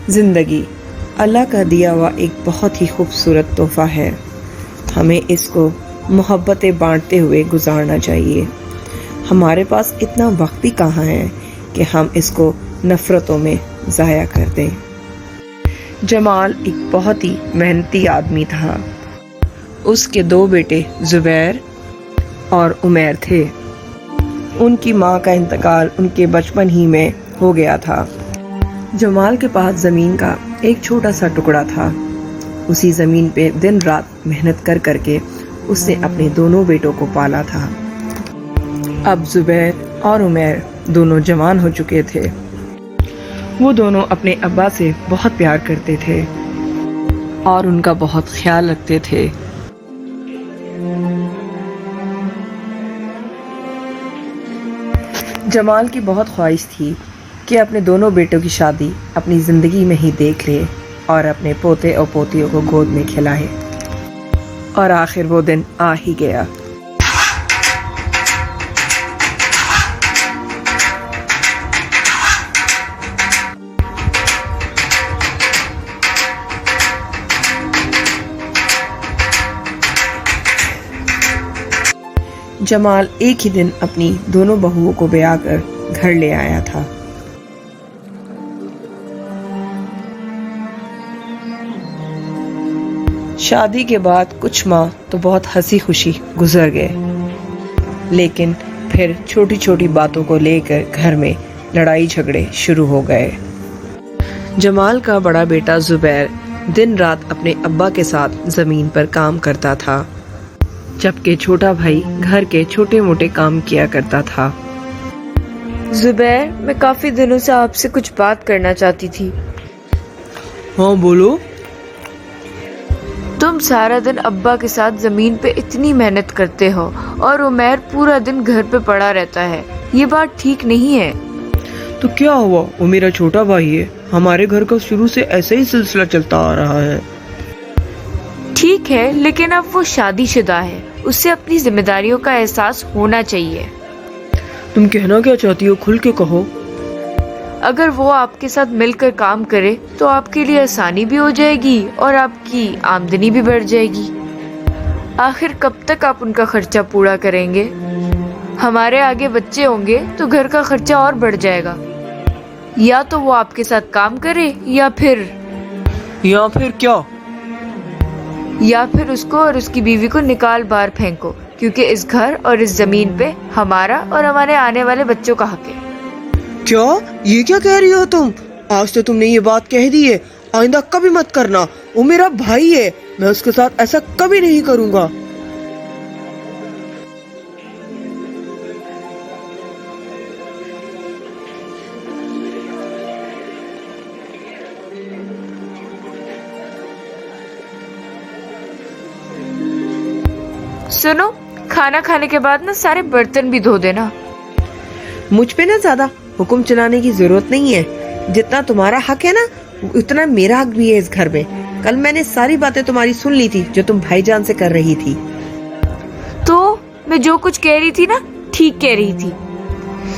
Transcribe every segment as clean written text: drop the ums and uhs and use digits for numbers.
زندگی اللہ کا دیا ہوا ایک بہت ہی خوبصورت تحفہ ہے. ہمیں اس کو محبتیں بانٹتے ہوئے گزارنا چاہیے. ہمارے پاس اتنا وقت بھی کہاں ہے کہ ہم اس کو نفرتوں میں ضائع کر دیں. جمال ایک بہت ہی محنتی آدمی تھا. اس کے 2 بیٹے زبیر اور عمیر تھے. ان کی ماں کا انتقال ان کے بچپن ہی میں ہو گیا تھا. جمال کے پاس زمین کا ایک چھوٹا سا ٹکڑا تھا. اسی زمین پہ دن رات محنت کر کر کے اس نے اپنے دونوں بیٹوں کو پالا تھا. اب زبیر اور عمیر دونوں جوان ہو چکے تھے. وہ دونوں اپنے ابا سے بہت پیار کرتے تھے اور ان کا بہت خیال رکھتے تھے. جمال کی بہت خواہش تھی کہ اپنے دونوں بیٹوں کی شادی اپنی زندگی میں ہی دیکھ لے اور اپنے پوتے اور پوتیوں کو گود میں کھلائے. اور آخر وہ دن آ ہی گیا. جمال ایک ہی دن اپنی دونوں بہوؤں کو بیاہ کر گھر لے آیا تھا. شادی کے بعد کچھ ماہ تو بہت ہنسی خوشی گزر گئے، لیکن پھر چھوٹی چھوٹی باتوں کو لے کر گھر میں لڑائی جھگڑے شروع ہو گئے. جمال کا بڑا بیٹا زبیر دن رات اپنے ابا کے ساتھ زمین پر کام کرتا تھا، جبکہ چھوٹا بھائی گھر کے چھوٹے موٹے کام کیا کرتا تھا. زبیر، میں کافی دنوں سے آپ سے کچھ بات کرنا چاہتی تھی. ہاں بولو. تم سارا دن ابا کے ساتھ زمین پہ اتنی محنت کرتے ہو اور عمیر پورا دن گھر پہ پڑا رہتا ہے. یہ بات ٹھیک نہیں ہے. تو کیا ہوا؟ وہ میرا چھوٹا بھائی ہے. ہمارے گھر کا شروع سے ایسے ہی سلسلہ چلتا آ رہا ہے. ٹھیک ہے، لیکن اب وہ شادی شدہ ہے. اس سے اپنی ذمہ داریوں کا احساس ہونا چاہیے. تم کہنا کیا چاہتی ہو؟ کھل کے کہو. اگر وہ آپ کے ساتھ مل کر کام کرے تو آپ کے لیے آسانی بھی ہو جائے گی اور آپ کی آمدنی بھی بڑھ جائے گی. آخر کب تک آپ ان کا خرچہ پورا کریں گے؟ ہمارے آگے بچے ہوں گے تو گھر کا خرچہ اور بڑھ جائے گا. یا تو وہ آپ کے ساتھ کام کرے یا پھر کیا؟ یا پھر اس کو اور اس کی بیوی کو نکال باہر پھینکو، کیونکہ اس گھر اور اس زمین پہ ہمارا اور ہمارے آنے والے بچوں کا حق ہے. کیا؟ یہ کیا کہہ رہی ہو تم؟ آج تو تم نے یہ بات کہہ دی ہے، آئندہ کبھی مت کرنا. وہ میرا بھائی ہے، میں اس کے ساتھ ایسا کبھی نہیں کروں گا. سنو، کھانا کھانے کے بعد نا سارے برتن بھی دھو دینا. مجھ پہ نہ زیادہ حکم چلانے کی ضرورت نہیں ہے. جتنا تمہارا حق ہے نا اتنا میرا حق بھی ہے اس گھر میں. کل میں نے ساری باتیں تمہاری سن لی تھی جو تم بھائی جان سے کر رہی تھی. تو میں جو کچھ کہہ رہی تھی نا ٹھیک کہہ رہی تھی.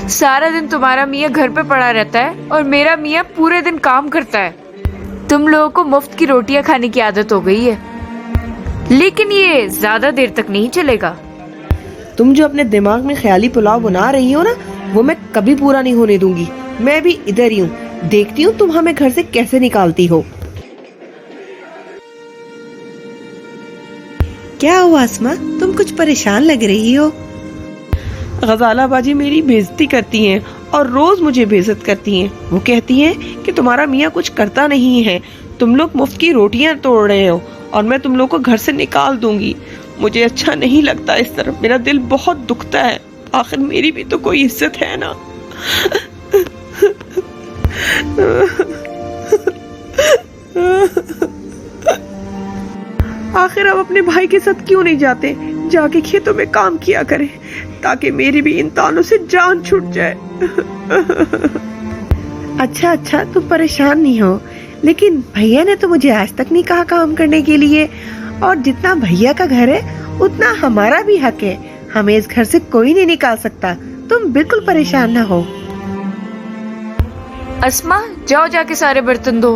سارا دن تمہارا میاں گھر پہ پڑا رہتا ہے اور میرا میاں پورے دن کام کرتا ہے. تم لوگوں کو مفت کی روٹیاں کھانے کی عادت ہو گئی ہے، لیکن یہ زیادہ دیر تک نہیں چلے گا. تم جو اپنے دماغ میں خیالی پلاؤ بنا رہی ہو نا وہ میں کبھی پورا نہیں ہونے دوں گی. میں بھی ادھر ہی ہوں، دیکھتی ہوں تم ہمیں گھر سے کیسے نکالتی ہو. کیا ہوا اسما؟ تم کچھ پریشان لگ رہی ہو. غزالہ باجی میری بےعزتی کرتی ہیں اور روز مجھے بےعزت کرتی ہیں. وہ کہتی ہیں کہ تمہارا میاں کچھ کرتا نہیں ہے، تم لوگ مفت کی روٹیاں توڑ رہے ہو اور میں تم لوگ کو گھر سے نکال دوں گی. مجھے اچھا نہیں لگتا اس طرح، میرا دل بہت دکھتا ہے. آخر میری بھی تو کوئی عزت ہے نا. آخر اب اپنے بھائی کے ساتھ کیوں نہیں جاتے؟ جا کے کھیتوں میں کام کیا کریں تاکہ میری بھی ان تانوں سے جان چھوٹ جائے. اچھا تم پریشان نہیں ہو، لیکن بھیا نے تو مجھے آج تک نہیں کہا کام کرنے کے لیے. اور جتنا بھیا کا گھر ہے اتنا ہمارا بھی حق ہے. ہمیں اس گھر سے کوئی نہیں نکال سکتا. تم بالکل پریشان نہ ہو. اسما، جاؤ جا کے سارے برتن دھو.